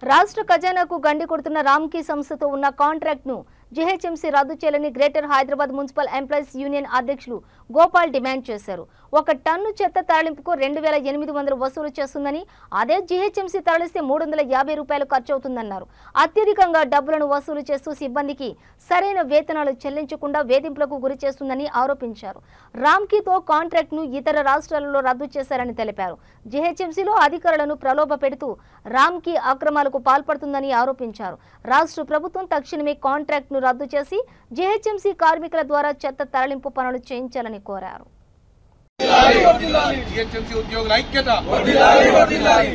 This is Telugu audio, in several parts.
రాష్ట్ర ఖజానాకు గండి కొడుతున్న రామ్కీ సంస్థతో ఉన్న కాంట్రాక్ట్ ను జీహెచ్ఎంసీ రద్దు చేయాలని greater Hyderabad municipal employees union అధ్యక్షులు గోపాల్ డిమాండ్ చేశారు. ఒక టన్ను చెత్త తరలింపుకు 2800 వసూలు చేస్తుందని, అదే జీహెచ్ఎంసీ తరలిస్తే 350 రూపాయలు ఖర్చు అవుతుందన్నారు. అత్యధికంగా డబ్బులను వసూలు చేస్తూ సిబ్బందికి సరైన వేతనాలు చెల్లించకుండా వేధింపులకు గురి చేస్తుందని ఆరోపించారు. రామ్కీతో కాంట్రాక్ట్ ను ఇతర రాష్ట్రాలలో రద్దు చేశారని తెలిపారు. జీహెచ్ఎంసీలో అధికారులను ప్రలోభ పెడుతూ రామ్కీ అక్రమాలకు పాల్పడుతుందని ఆరోపించారు. రాష్ట్ర ప్రభుత్వం తక్షణమే కాంట్రాక్ట్ ను రద్దు చేసి జీహెచ్ఎంసీ కార్మికుల ద్వారా చెత్త తరలింపు పనులు చేయించాలని కోరారు. జీహెచ్ఎంసీ ఉద్యోగుల ఐక్యత,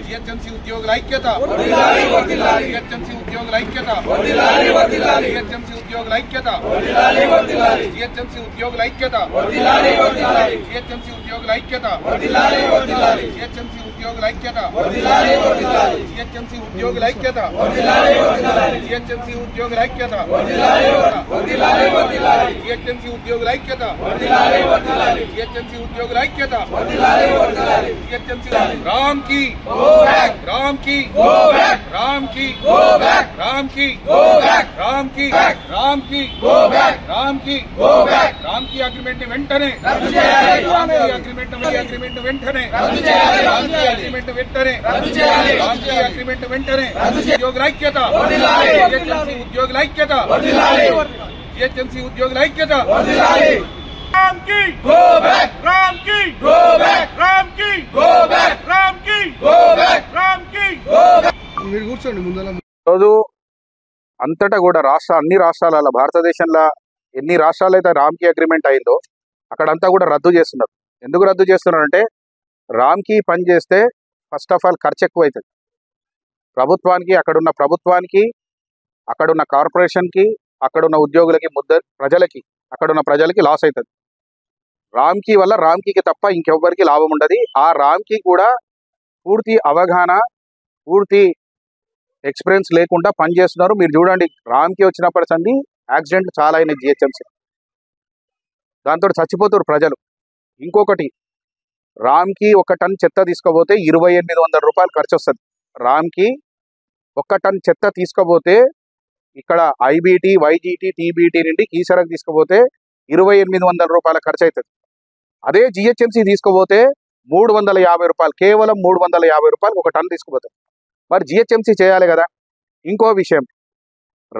జీహెచ్ఎంసీ ఉద్యోగుల ఐక్యత, జీహెచ్ఎంసీ ఉద్యోగుల ఐక్యత, జీహెచ్ఎంసీ ఉద్యోగుల ఐక్యత, జీహెచ్ఎంసీ ఉద్యోగుల ఐక్యత, జీహెచ్ఎంసీ ఉద్యోగుల ఐక్యత, జీహెచ్ఎంసీ ఉద్యోగుల ఐక్యత, జీహెచ్ఎంసీ ఉద్యోగుల ఐక్యత, జీహెచ్ఎంసీ ఉద్యోగుల ఐక్యత, జీహెచ్ఎంసీ ఉద్యోగుల ఐక్యత, జీహెచ్ఎంసీ ఉద్యోగుల ఐక్యత, జీహెచ్ఎంసీ రామ్కీ రామ్కీ రామ్కీ రామ్కీ రామ్కీ రామ్కీ రామ్కీ రామ్కీ అగ్రిమెంట్ వెంటనే, అగ్రిమెంట్ వెంటనే, అగ్రిమెంట్ వెంటనే, అగ్రిమెంట్ వెంటనే, ఉద్యోగుల ఐక్యత, జీహెచ్ఎంసీ ఉద్యోగుల ఐక్యత, జీహెచ్ఎంసీ ఉద్యోగుల ఐక్యత. Ramki, go back. Ramki, go back. Ramki, go back. Ramki, go back. Ramki, go back. మీరు కూర్చోండి ముందల. రోజు అంతటా కూడా అన్ని రాష్ట్రాల భారతదేశంలో ఎన్ని రాష్ట్రాలు అయితే రామ్కీ అగ్రిమెంట్ అయిందో అక్కడంతా కూడా రద్దు చేస్తున్నారు. ఎందుకు రద్దు చేస్తున్నారంటే రామ్కీ పని చేస్తే ఫస్ట్ ఆఫ్ ఆల్ ఖర్చు ఎక్కువ అవుతుంది ప్రభుత్వానికి, అక్కడున్న కార్పొరేషన్కి, అక్కడున్న ఉద్యోగులకి, ప్రజలకి, అక్కడున్న ప్రజలకి లాస్ అవుతుంది. రామ్కీ వల్ల రామ్కీకి తప్ప ఇంకెవ్వరికి లాభం ఉండదు. ఆ రామ్కీ కూడా పూర్తి అవగాహన, పూర్తి ఎక్స్పీరియన్స్ లేకుండా పనిచేస్తున్నారు. మీరు చూడండి, రామ్కీ వచ్చినప్పటి సంది యాక్సిడెంట్ చాలా అయినాయి జిహెచ్ఎంసీ, దాంతో చచ్చిపోతారు ప్రజలు. ఇంకొకటి, రామ్కీ ఒక టన్ చెత్త తీసుకుపోతే 2800 రూపాయలు ఖర్చు వస్తుంది. రామ్కీ ఒక టన్ చెత్త తీసుకుపోతే ఇక్కడ ఐబీటీ, వైజీటీ, టీబీటీ నుండి కీసరకు తీసుకుపోతే 2800 రూపాయల ఖర్చు అవుతుంది. అదే జిహెచ్ఎంసీ తీసుకుపోతే 350 రూపాయలు, కేవలం 350 రూపాయలు ఒక టన్ తీసుకుపోతారు. మరి జిహెచ్ఎంసీ చేయాలి కదా. ఇంకో విషయం,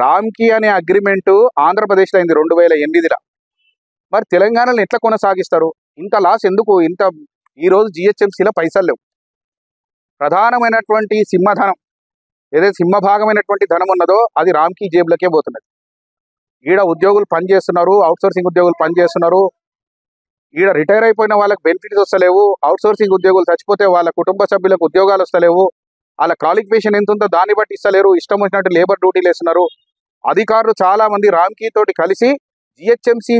రామ్కీ అనే అగ్రిమెంటు ఆంధ్రప్రదేశ్లో అయింది 2008లో. మరి తెలంగాణలో ఎట్లా కొనసాగిస్తారు? ఇంత లాస్ ఎందుకు? ఈరోజు జిహెచ్ఎంసీలో పైసలు లేవు. ప్రధానమైనటువంటి సింహధనం, ఏదైతే సింహభాగమైనటువంటి ధనం ఉన్నదో అది రామ్కీ జేబులకే పోతున్నది. ఈడ ఉద్యోగులు పనిచేస్తున్నారు, అవుట్సోర్సింగ్ ఉద్యోగులు పనిచేస్తున్నారు. ఈడ రిటైర్ అయిపోయిన వాళ్ళకి బెనిఫిట్స్ వస్తలేవు. అవుట్సోర్సింగ్ ఉద్యోగులు చచ్చిపోతే వాళ్ళ కుటుంబ సభ్యులకు ఉద్యోగాలు వస్తలేవు. వాళ్ళ క్వాలిఫికేషన్ ఎంత ఉందో దాన్ని బట్టి ఇస్తలేరు. ఇష్టం వచ్చినట్టు లేబర్ డ్యూటీలు వేస్తున్నారు. అధికారులు చాలా మంది రామ్కీ తోటి కలిసి జిహెచ్ఎంసీ